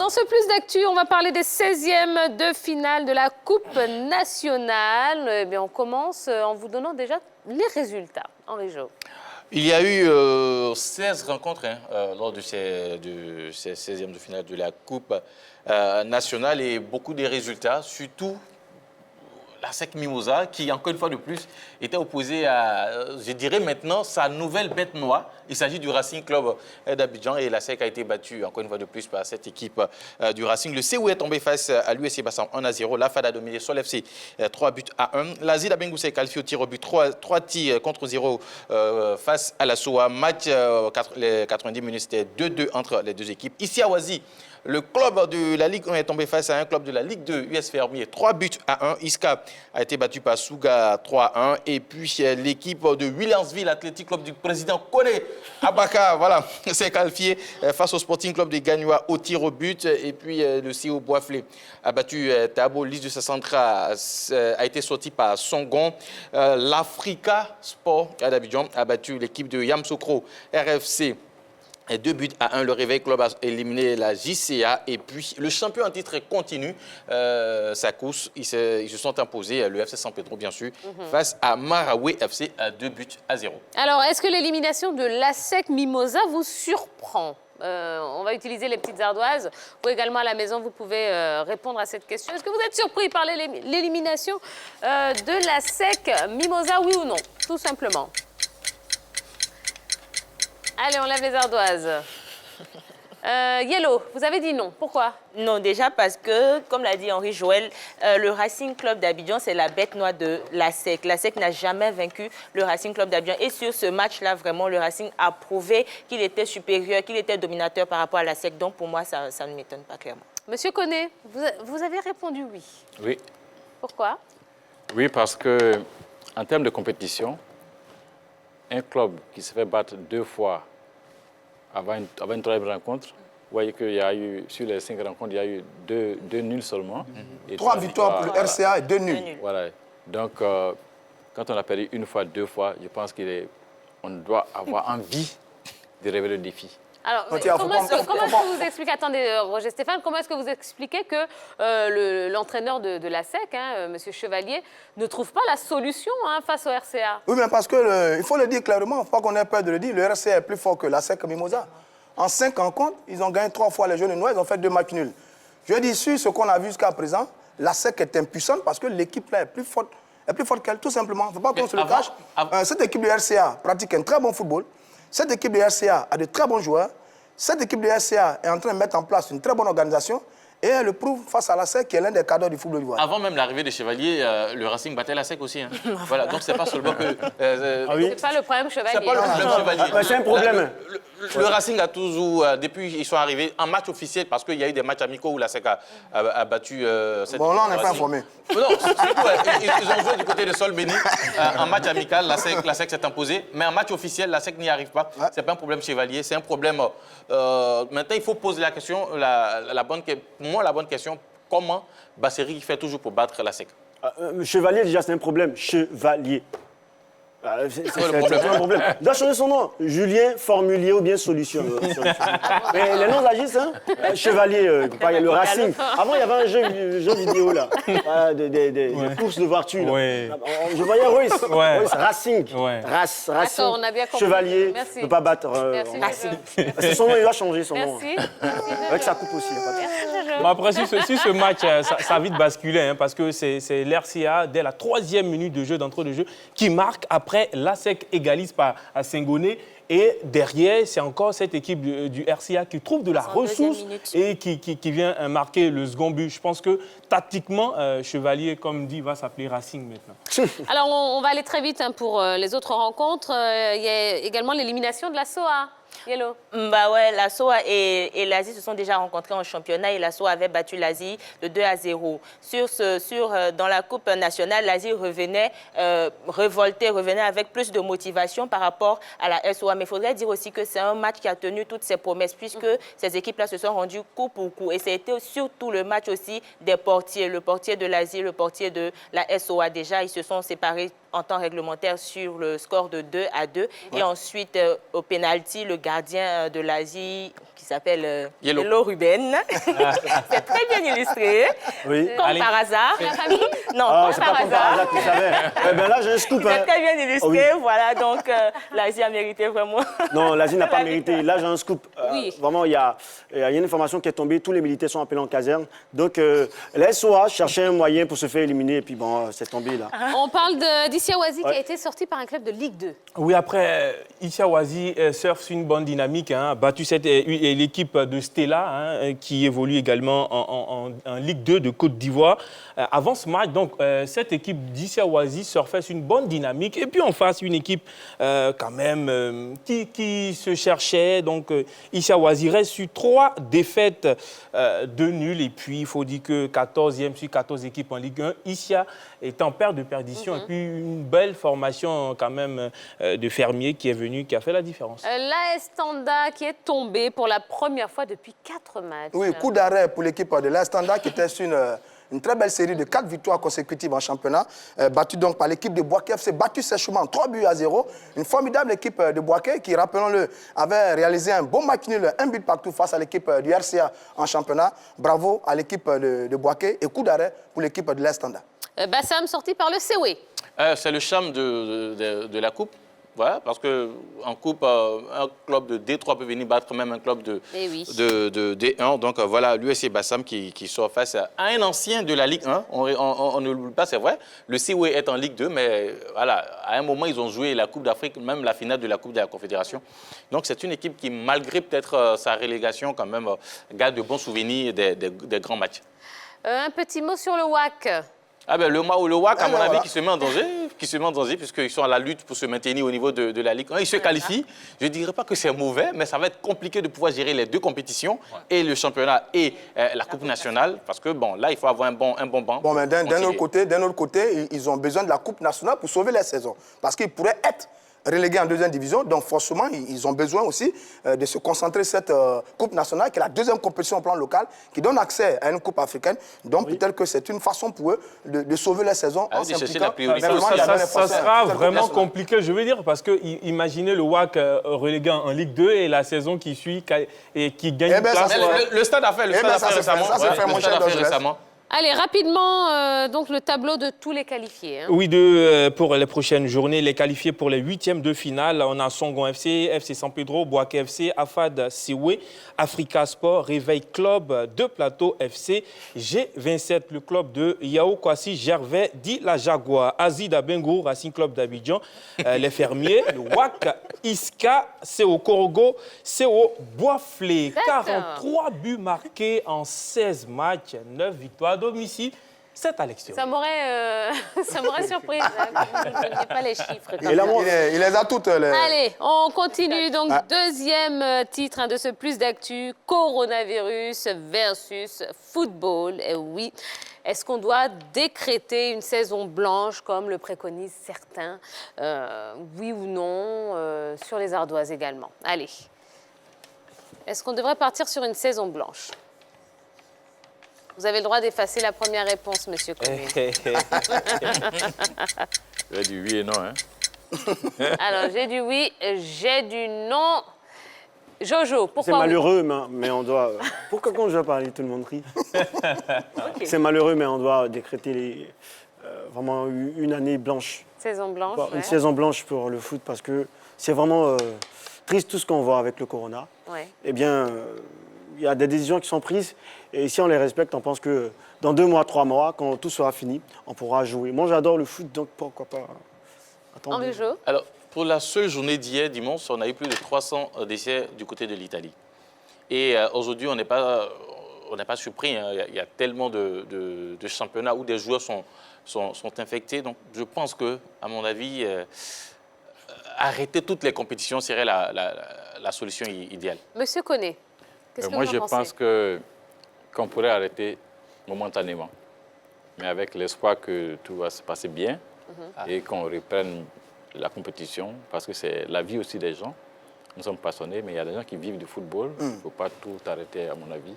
dans ce plus d'actu, on va parler des 16e de finale de la Coupe nationale. Eh bien, on commence en vous donnant déjà les résultats. Henri Jo. Il y a eu 16 rencontres lors de ces 16e de finale de la Coupe nationale et beaucoup de résultats, surtout la SEC Mimosa, qui, encore une fois de plus, était opposée à, je dirais maintenant, sa nouvelle bête noire. Il s'agit du Racing Club d'Abidjan et la SEC a été battue, encore une fois de plus, par cette équipe du Racing. Le COU est tombé face à l'USC Bassam 1-0. La FAD a dominé Sol FC 3-1. L'Asie d'Abengou s'est qualifié au tir au but 3 tirs contre 0 face à la SOA. Match, les 90 minutes, c'était 2-2 entre les deux équipes. Ici à Oasis, le club de la Ligue 1 est tombé face à un club de la Ligue 2, US Fermier, 3-1. Iska a été battu par Souga 3-1. Et puis l'équipe de Williamsville Athletic Club du président Kone Abaka, voilà, s'est qualifié face au Sporting Club de Gagnoa au tir au but. Et puis le CO Boisflé a battu Tabo. L'Is de Sacentra a été sorti par Songon. L'Africa Sport d'Abidjan a battu l'équipe de Yamsokro RFC. 2-1, le Réveil Club a éliminé la JCA et puis le champion en titre continue sa course. Ils se sont imposés, le FC San Pedro bien sûr, face à Marawi FC à 2-0. Alors, est-ce que l'élimination de l'ASEC Mimosa vous surprend? On va utiliser les petites ardoises. Ou également à la maison, vous pouvez répondre à cette question. Est-ce que vous êtes surpris par l'élimination de l'ASEC Mimosa, oui ou non? Tout simplement. Allez, on lève les ardoises. Yellow, vous avez dit non. Pourquoi? Non, déjà parce que, comme l'a dit Henri Joël, le Racing Club d'Abidjan, c'est la bête noire de l'ASEC. L'ASEC n'a jamais vaincu le Racing Club d'Abidjan. Et sur ce match-là, vraiment, le Racing a prouvé qu'il était supérieur, qu'il était dominateur par rapport à l'ASEC. Donc, pour moi, ça ne m'étonne pas clairement. Monsieur Koné, vous avez répondu oui. Oui. Pourquoi? Oui, parce que en termes de compétition, un club qui se fait battre 2 fois avant une troisième rencontre, vous voyez qu'il y a eu, sur les 5 rencontres, il y a eu 2 nuls seulement. Et 3 victoires pour le RCA et 2 nuls. Voilà. Donc, quand on a perdu 1 fois, 2 fois, je pense qu'on doit avoir envie de relever le défi. Alors, comment est-ce que vous expliquez, attendez, Roger Stéphane, comment est-ce que vous expliquez que l'entraîneur de la SEC, M. Chevalier, ne trouve pas la solution face au RCA? Oui, mais parce qu'il faut le dire clairement, il ne faut pas qu'on ait peur de le dire, le RCA est plus fort que la SEC Mimosa. En 5 rencontres, ils ont gagné 3 fois les jaunes et noirs, ils ont fait 2 matchs nuls. Je dis, sur ce qu'on a vu jusqu'à présent, la SEC est impuissante parce que l'équipe là est plus forte qu'elle, tout simplement. Il ne faut pas qu'on se le cache. Cette équipe de RCA pratique un très bon football. Cette équipe de RCA a de très bons joueurs. Cette équipe de RCA est en train de mettre en place une très bonne organisation et elle le prouve face à la SEC qui est l'un des cadres du football d'ivoire. Avant même l'arrivée des Chevaliers, le Racing battait la SEC aussi. Hein. Voilà, donc c'est pas seulement que... C'est pas le problème Chevalier. C'est pas le problème Chevalier. C'est un problème. Le Racing a toujours, depuis qu'ils sont arrivés, en match officiel, parce qu'il y a eu des matchs amicaux où la SEC a battu cette Bon, là, on n'est pas informé. Non, surtout, ils ont joué du côté de Sol Béni. En match amical, la SEC s'est imposée. Mais en match officiel, la SEC n'y arrive pas. Ouais. C'est pas un problème Chevalier, c'est un problème... maintenant, il faut poser la question, pour moi, la bonne question, comment Basseri fait toujours pour battre la SEC? Chevalier, déjà, c'est un problème. Chevalier. C'est un problème. Il doit changer son nom. Julien Formulier ou bien Solution. Mais les noms agissent, hein. Chevalier, le Racing. Avant, il y avait un jeu vidéo, là. Des courses de voitures. Ouais. Je voyais Royce. Ouais. Royce Racing. Ouais. Racing. On a bien compris. Chevalier. Merci. Ne peut pas battre Racing. C'est son nom, il doit changer son nom. Merci. Avec sa coupe aussi. Bon, après, sur ce match, ça a vite basculé, hein, parce que c'est l'RCA, dès la 3e minute de jeu, d'entrée de jeu, qui marque. Après, l'ASEC égalise par Sengoné. Et derrière, c'est encore cette équipe du RCA qui trouve de la ressource et qui vient marquer le second but. Je pense que tactiquement, Chevalier, comme dit, va s'appeler Racing maintenant. Alors, on va aller très vite pour les autres rencontres. Il y a également l'élimination de la SOA. Yellow. Bah ouais, la SOA et l'Asie se sont déjà rencontrés en championnat et la SOA avait battu l'Asie de 2-0. Dans la Coupe nationale, l'Asie revenait avec plus de motivation par rapport à la SOA. Mais il faudrait dire aussi que c'est un match qui a tenu toutes ses promesses puisque ces équipes-là se sont rendues coup pour coup. Et c'était surtout le match aussi des portiers, le portier de l'Asie, le portier de la SOA. Déjà, ils se sont séparés en temps réglementaire sur le score de 2-2. Ouais. Et ensuite, au pénalty, le gardien gardien de l'Asie qui s'appelle Yellow. Yellow Ruben. C'est très bien illustré. Oui. Comme Allez. par hasard. La famille? Non, Ah, comme c'est par pas comme par hasard. hasard que tu savais. Eh ben là, j'ai un scoop. C'est Hein. très bien illustré, Oui. voilà, donc l'Asie a mérité vraiment. Non, l'Asie n'a pas La mérité. Là, j'ai un scoop. Oui. Vraiment, il y a une information qui est tombée. Tous les militaires sont appelés en caserne. Donc, la SOA cherchait un moyen pour se faire éliminer. Et puis, bon, c'est tombé là. On parle d'Issiawazi qui a été sorti par un club de Ligue 2. Oui, après, Issiawazi surfe sur une bonne dynamique, hein, a battu l'équipe de Stella, hein, qui évolue également en Ligue 2 de Côte d'Ivoire. Avant ce match, donc, cette équipe d'Issiawazi surfait sur une bonne dynamique. Et puis en face, une équipe quand même qui se cherchait. Donc, Issiawazi reste sur 3 défaites de nul. Et puis, il faut dire que 14e sur 14 équipes en Ligue 1, Issia est en perte de perdition. Et puis, une belle formation quand même de fermier qui est venu, qui a fait la différence. L'AS Standa qui est tombé pour la première fois depuis 4 matchs. Oui, coup d'arrêt pour l'équipe de l'AS Standa qui était sur une très belle série de 4 victoires consécutives en championnat, battue donc par l'équipe de Boaké FC, battue sèchement 3-0. Une formidable équipe de Boaké qui, rappelons-le, avait réalisé un bon match nul, 1 but partout face à l'équipe du RCA en championnat. Bravo à l'équipe de Boaké et coup d'arrêt pour l'équipe de l'AS Standa. Bassam sorti par le COE. C'est le charme de la Coupe. Voilà, parce qu'en Coupe, un club de D3 peut venir battre même un club de D1. Donc voilà, l'USC Bassam qui sort face à un ancien de la Ligue 1. On ne l'oublie pas, c'est vrai. Le COE est en Ligue 2, mais voilà, à un moment, ils ont joué la Coupe d'Afrique, même la finale de la Coupe de la Confédération. Donc c'est une équipe qui, malgré peut-être sa relégation, quand même, garde de bons souvenirs des grands matchs. Un petit mot sur le WAC. Ah ben, le WAC, à mon avis, qui se met en danger, puisqu'ils sont à la lutte pour se maintenir au niveau de la Ligue 1. Ils se qualifient. Je ne dirais pas que c'est mauvais, mais ça va être compliqué de pouvoir gérer les 2 compétitions, et le championnat et la Coupe nationale, parce que bon, là, il faut avoir un bon banc. Bon, mais d'un autre côté, ils ont besoin de la Coupe nationale pour sauver la saison. Parce qu'ils pourraient être relégués en 2e division. Donc, forcément, ils ont besoin aussi de se concentrer sur cette Coupe nationale, qui est la 2e compétition au plan local, qui donne accès à une Coupe africaine. Donc, peut-être que c'est une façon pour eux de sauver la saison en s'impliquant. Ça sera vraiment compliqué, je veux dire, parce que imaginez le WAC relégué en Ligue 2 et la saison qui suit et qui gagne une place. Le stade a fait, récemment. Allez, rapidement, donc le tableau de tous les qualifiés. Hein. Oui, pour les prochaines journées, les qualifiés pour les 8e de finale, on a Songon FC, FC San Pedro, Boaké FC, Afad Siwe, Africa Sport, Réveil Club de Plateau FC, G27, le club de Yao Kwasi Gervais, dit la Jaguar, Azid Abengo, Racing Club d'Abidjan, les Fermiers, le WAC, Iska, CO Korogo, CO Boisflé. 43 buts marqués en 16 matchs, 9 victoires à domicile, 7 à l'extérieur. Ça m'aurait surpris. Je ne dis pas les chiffres. Quand même. Il les a toutes. Allez, on continue. Donc, 2e titre de ce Plus d'actu, coronavirus versus football. Et oui, est-ce qu'on doit décréter une saison blanche comme le préconisent certains? Oui ou non, sur les ardoises également. Allez. Est-ce qu'on devrait partir sur une saison blanche? Vous avez le droit d'effacer la première réponse, monsieur Comé. J'ai du oui et non, hein. Alors, j'ai du oui, j'ai du non. Jojo, pourquoi C'est malheureux, mais on doit... Pourquoi quand je dois parler, tout le monde rit? Okay. C'est malheureux, mais on doit décréter vraiment une année blanche. Saison blanche, Une saison blanche pour le foot, parce que c'est vraiment triste tout ce qu'on voit avec le corona. Ouais. Eh bien, il y a des décisions qui sont prises, et si on les respecte, on pense que dans 2 mois, 3 mois, quand tout sera fini, on pourra jouer. Moi, j'adore le foot, donc pourquoi pas attendre. Henri Jo. Alors, pour la seule journée d'hier, dimanche, on a eu plus de 300 décès du côté de l'Italie. Et aujourd'hui, on n'est pas surpris. Hein. Il y a tellement de championnats où des joueurs sont infectés. Donc, je pense que, à mon avis, arrêter toutes les compétitions serait la solution idéale. Monsieur Koné, qu'est-ce que Moi, vous en je pensez? pense qu'on pourrait arrêter momentanément, mais avec l'espoir que tout va se passer bien et qu'on reprenne la compétition, parce que c'est la vie aussi des gens. Nous sommes passionnés, mais il y a des gens qui vivent du football. Il ne faut pas tout arrêter, à mon avis.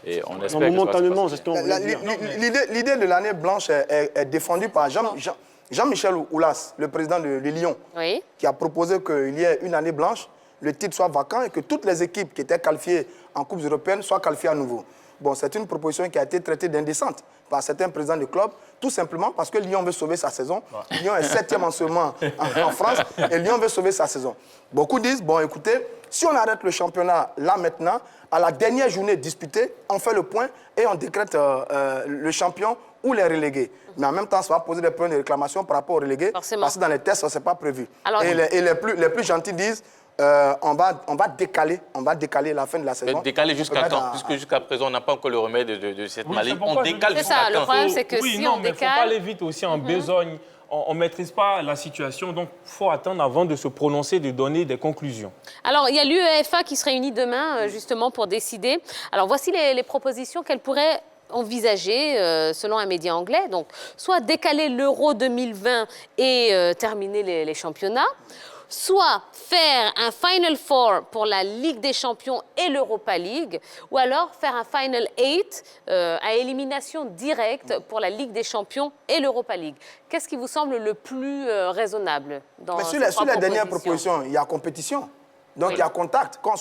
Et on espère que momentanément, ça c'est va se ce passer qu'on voulait dire. L'idée de l'année blanche est défendue par Jean-Michel Oulas, le président de Lyon, Oui. qui a proposé qu'il y ait une année blanche le titre soit vacant et que toutes les équipes qui étaient qualifiées en Coupe européenne soient qualifiées à nouveau. Bon, c'est une proposition qui a été traitée d'indécente par certains présidents de club, tout simplement parce que Lyon veut sauver sa saison. Lyon est 7e en ce moment en France et Lyon veut sauver sa saison. Beaucoup disent, bon écoutez, si on arrête le championnat là maintenant, à la dernière journée disputée, on fait le point et on décrète le champion ou les relégués. Mais en même temps, ça va poser des points de réclamation par rapport aux relégués. Forcément. Parce que dans les tests, ce n'est pas prévu. Alors, et les plus gentils disent, on va décaler la fin de la saison. Décaler jusqu'à quand? Puisque jusqu'à présent, on n'a pas encore le remède de cette maladie. On décale C'est jusqu'à ça, le quand? problème, c'est que oui, si non, on mais il ne faut pas décale... aller vite aussi en besogne. On ne maîtrise pas la situation, donc il faut attendre avant de se prononcer, de donner des conclusions. Alors, il y a l'UEFA qui se réunit demain, justement, pour décider. Alors, voici les propositions qu'elle pourrait envisager, selon un média anglais. Donc, soit décaler l'Euro 2020 et terminer les championnats, soit faire un Final Four pour la Ligue des Champions et l'Europa League, ou alors faire un Final 8 à élimination directe pour la Ligue des Champions et l'Europa League. Qu'est-ce qui vous semble le plus raisonnable dans Mais ces sur trois les dernières propositions? propositions, il y a compétition. Donc il y a contact. Quand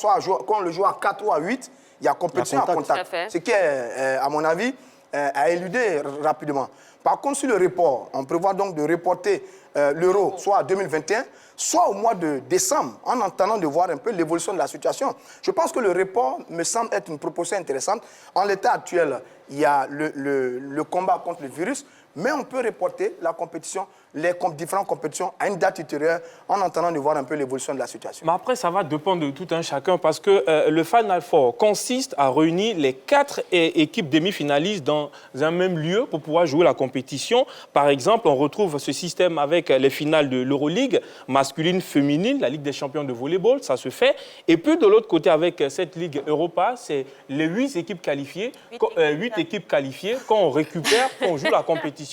on le joue à 4 ou à 8, il y a compétition à Tout à contact. fait. Ce qui est, à mon avis, à éluder rapidement. Par contre, sur le report, on prévoit donc de reporter l'Euro soit en 2021, soit au mois de décembre, en attendant de voir un peu l'évolution de la situation. Je pense que le report me semble être une proposition intéressante. En l'état actuel, il y a le combat contre le virus, mais on peut reporter la compétition, les différentes compétitions à une date ultérieure en attendant de voir un peu l'évolution de la situation. Mais après, ça va dépendre de tout un chacun parce que le Final Four consiste à réunir les 4 équipes demi-finalistes dans un même lieu pour pouvoir jouer la compétition. Par exemple, on retrouve ce système avec les finales de l'Euroleague, masculine, féminine, la Ligue des champions de volleyball, ça se fait. Et puis de l'autre côté, avec cette Ligue Europa, c'est les 8 équipes qualifiées, 8 équipes qualifiées qu'on récupère, qu'on joue la compétition.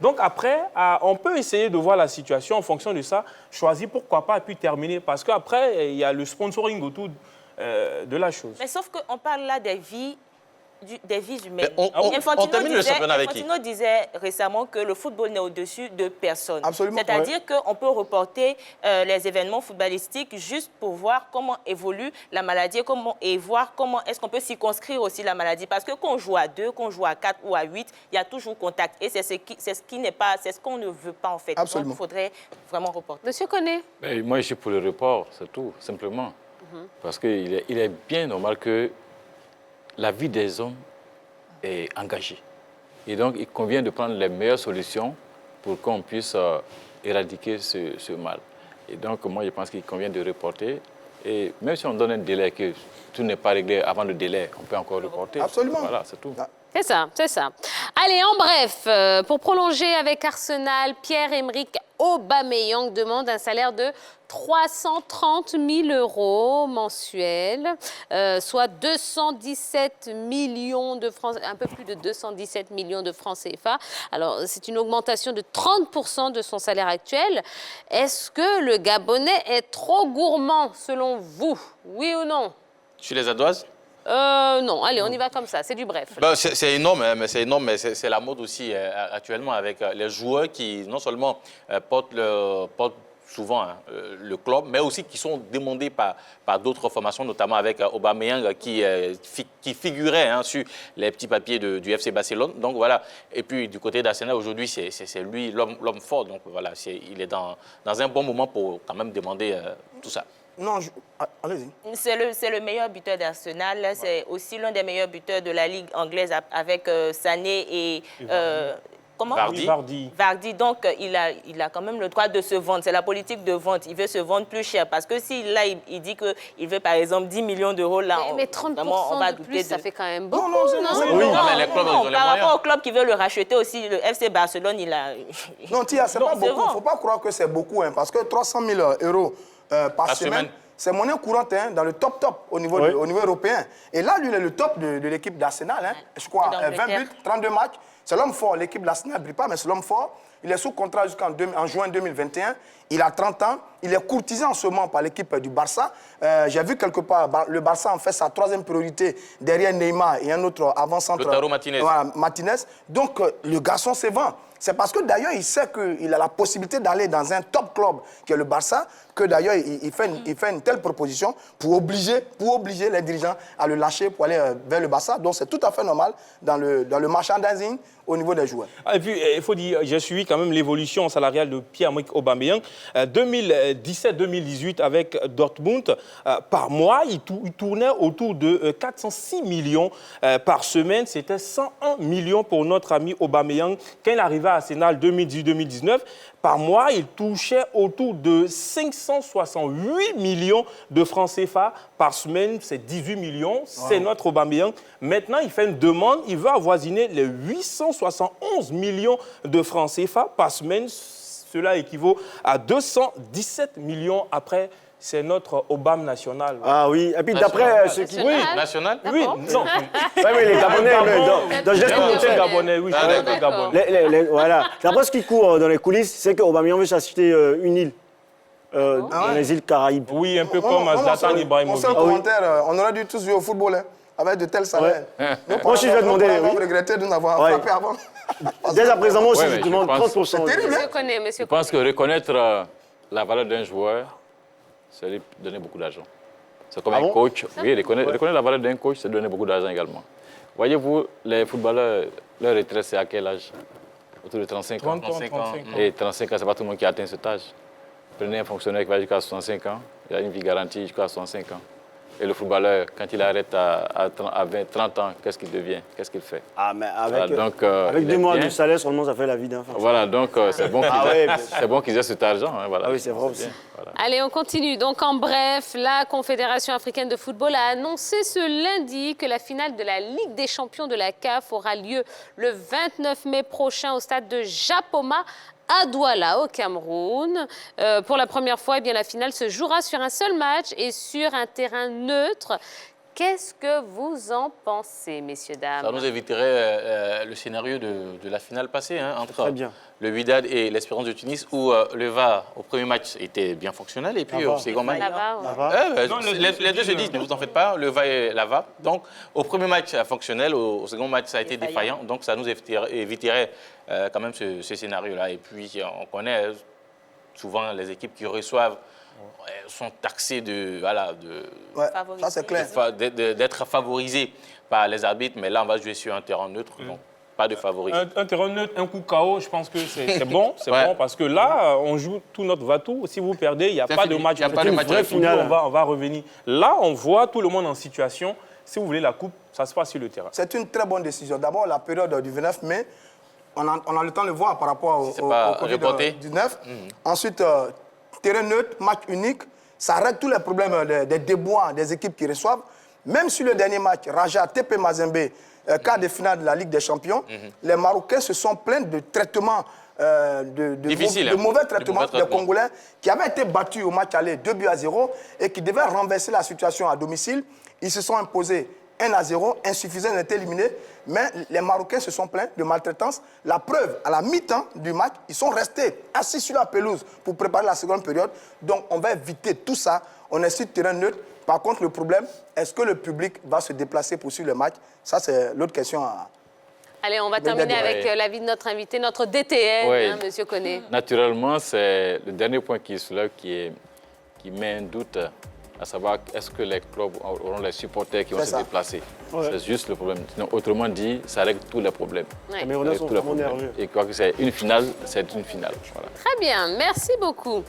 Donc après, on peut essayer de voir la situation en fonction de ça, choisir pourquoi pas et puis terminer. Parce qu'après, il y a le sponsoring autour de la chose. Mais sauf qu'on parle là des vies humaines. On termine le championnat avec qui? Infantino disait récemment que le football n'est au-dessus de personne. Absolument. C'est-à-dire qu'on peut reporter les événements footballistiques juste pour voir comment évolue la maladie et voir comment est-ce qu'on peut circonscrire aussi la maladie. Parce que quand on joue à 2, qu'on joue à 4 ou à 8, il y a toujours contact. Et c'est ce qu'on ne veut pas en fait. Absolument. Donc il faudrait vraiment reporter. Monsieur Koné? Moi, je suis pour le report, c'est tout, simplement. Parce qu'il est bien normal que la vie des hommes est engagée. Et donc, il convient de prendre les meilleures solutions pour qu'on puisse éradiquer ce mal. Et donc, moi, je pense qu'il convient de reporter. Et même si on donne un délai, que tout n'est pas réglé avant le délai, on peut encore reporter. Absolument. Voilà, c'est tout. C'est ça, c'est ça. Allez, en bref, pour prolonger avec Arsenal, Pierre-Emerick Aubameyang demande un salaire de 330 000 € mensuels, soit 217 millions de francs, un peu plus de 217 millions de francs CFA. Alors, c'est une augmentation de 30% de son salaire actuel. Est-ce que le Gabonais est trop gourmand, selon vous? Oui ou non? Sur les ardoises? Non, allez, on y va comme ça, c'est du bref. Ben, c'est énorme, hein, mais c'est la mode aussi actuellement avec les joueurs qui non seulement portent souvent le club, mais aussi qui sont demandés par d'autres formations, notamment avec Aubameyang qui figurait sur les petits papiers du FC Barcelone. Donc voilà. Et puis du côté d'Arsenal, aujourd'hui, c'est lui l'homme fort. Donc voilà, il est dans un bon moment pour quand même demander tout ça. Non, allez-y. C'est le meilleur buteur d'Arsenal. Ouais. C'est aussi l'un des meilleurs buteurs de la Ligue anglaise avec Sané et comment? Vardy. Donc, il a quand même le droit de se vendre. C'est la politique de vente. Il veut se vendre plus cher. Parce que si là, il dit qu'il veut, par exemple, 10 millions d'euros, là, mais 30% on va de plus, ça fait quand même beaucoup. Non, les clubs, ils ont les par moyens. rapport au club qui veut le racheter aussi, le FC Barcelone, il a... Non, Tia, c'est pas beaucoup. Il ne faut pas croire que c'est beaucoup. Hein, parce que 300 000 € par semaine, c'est monnaie courante dans le top au niveau européen. Et là, lui, il est le top de l'équipe d'Arsenal. Hein. Je crois, 20 buts, 32 matchs. C'est l'homme fort. L'équipe d'Arsenal ne brille pas, mais c'est l'homme fort. Il est sous contrat jusqu'en juin 2021. Il a 30 ans. Il est courtisé en ce moment par l'équipe du Barça. J'ai vu quelque part, le Barça en fait sa 3e priorité derrière Neymar et un autre avant-centre. Lautaro Martinez. Martinez. Donc, le garçon se vend. C'est parce que d'ailleurs, il sait qu'il a la possibilité d'aller dans un top club qui est le Barça, que d'ailleurs, il fait une telle proposition pour obliger les dirigeants à le lâcher pour aller vers le Barça. Donc, c'est tout à fait normal dans le merchandising au niveau des joueurs. Et puis, il faut dire, j'ai suivi quand même l'évolution salariale de Pierre-Emerick Aubameyang. 2017-2018 avec Dortmund, par mois, il tournait autour de 406 millions par semaine. C'était 101 millions pour notre ami Aubameyang. Quand il arrivait à Arsenal 2018-2019, par mois, il touchait autour de 568 millions de francs CFA. Par semaine, c'est 18 millions. C'est notre Aubameyang. Maintenant, il fait une demande. Il veut avoisiner les 871 millions de francs CFA par semaine. Cela équivaut à 217 millions après. C'est notre Aubame national. Ah oui, et puis d'après ce qui... Oui, National? Oui, non. Oui, les Gabonais, Je suis Gabonais, oui, je suis Gabonais. Voilà. D'après ce qui court dans les coulisses, c'est qu'Aubameyang veut s'acheter une île dans les îles Caraïbes. Oui, un peu comme Zlatan Ibrahimovic. Mon seul commentaire, on aurait dû tous jouer au football hein, avec de tels salaires. Moi aussi, je vais demander... On va regretter de nous avoir frappé avant. Dès à présent, moi aussi, je mais demande je pense- 30%. Monsieur connaît, monsieur Je pense que reconnaître la valeur d'un joueur, c'est lui donner beaucoup d'argent. C'est comme un coach. Oui, reconnaître la valeur d'un coach, c'est donner beaucoup d'argent également. Voyez-vous, les footballeurs, leur retraite, c'est à quel âge? Autour de 35 ans. 35 ans. Et 35 ans, ce n'est pas tout le monde qui atteint cet âge. Prenez un fonctionnaire qui va jusqu'à 65 ans, il a une vie garantie jusqu'à 65 ans. Et le footballeur, quand il arrête à 30 ans, qu'est-ce qu'il devient? Qu'est-ce qu'il fait? Ah, mais Voilà, donc, avec 2 il mois est de bien. salaire, seulement, ça fait la vie d'un enfant. Voilà, donc c'est bon qu'ils aient, c'est bon qu'ils aient cet argent. Hein, voilà. Ah oui, c'est vrai aussi. bien, voilà. Allez, on continue. Donc, en bref, la Confédération africaine de football a annoncé ce lundi que la finale de la Ligue des champions de la CAF aura lieu le 29 mai prochain au stade de Japoma à Douala, au Cameroun. Pour la première fois, eh bien, la finale se jouera sur un seul match et sur un terrain neutre. Qu'est-ce que vous en pensez, messieurs, dames? Ça nous éviterait le scénario de la finale passée hein, entre Très bien. le Wydad et l'Espérance de Tunis où le VAR au premier match était bien fonctionnel et puis au second match... Ça va, ouais. Non, les deux se disent, ne vous en faites pas, le VAR et la VAR. Donc au premier match fonctionnel, au second match ça a été défaillant. Donc ça nous éviterait quand même ce scénario-là. Et puis on connaît souvent les équipes qui reçoivent sont taxées Ouais, ça c'est clair. d'être favorisées par les arbitres, mais là on va jouer sur un terrain neutre, donc pas de favoritisme. Un terrain neutre, un coup KO, je pense que c'est bon. C'est Ouais. bon parce que là, on joue tout notre va-tout. Si vous perdez, il n'y a pas de fini. match. Il y a pas de match Vraie retour. finale. On va revenir. Là, on voit tout le monde en situation. Si vous voulez la coupe, ça se passe sur le terrain. C'est une très bonne décision. D'abord, la période du 29 mai, on a le temps de le voir par rapport au reporté. Covid-19. Ensuite, terrain neutre, match unique, ça règle tous les problèmes des déboires des équipes qui reçoivent. Même sur le dernier match, Raja, TP Mazembe, quart de finale de la Ligue des Champions, les Marocains se sont plaints de traitements, Difficile, de mauvais hein. traitements De mauvais des traitements. Congolais qui avaient été battus au match aller 2-0 et qui devaient renverser la situation à domicile. Ils se sont imposés 1-0, insuffisants, ils ont été éliminés. Mais les Marocains se sont plaints de maltraitance. La preuve, à la mi-temps du match, ils sont restés assis sur la pelouse pour préparer la seconde période. Donc, on va éviter tout ça. On est sur terrain neutre. Par contre, le problème, est-ce que le public va se déplacer pour suivre le match? Ça, c'est l'autre question à... Allez, on va terminer avec l'avis de notre invité, notre DTN, Oui. hein, monsieur Koné. Naturellement, c'est le dernier point qui soulève qui met un doute, à savoir est-ce que les clubs auront les supporters qui vont se déplacer. Ouais. C'est juste le problème. Sinon, autrement dit, ça règle tous les problèmes. Ouais. Les Camerounais sont vraiment nerveux. Et quoi que c'est une finale, c'est une finale. Voilà. Très bien, merci beaucoup.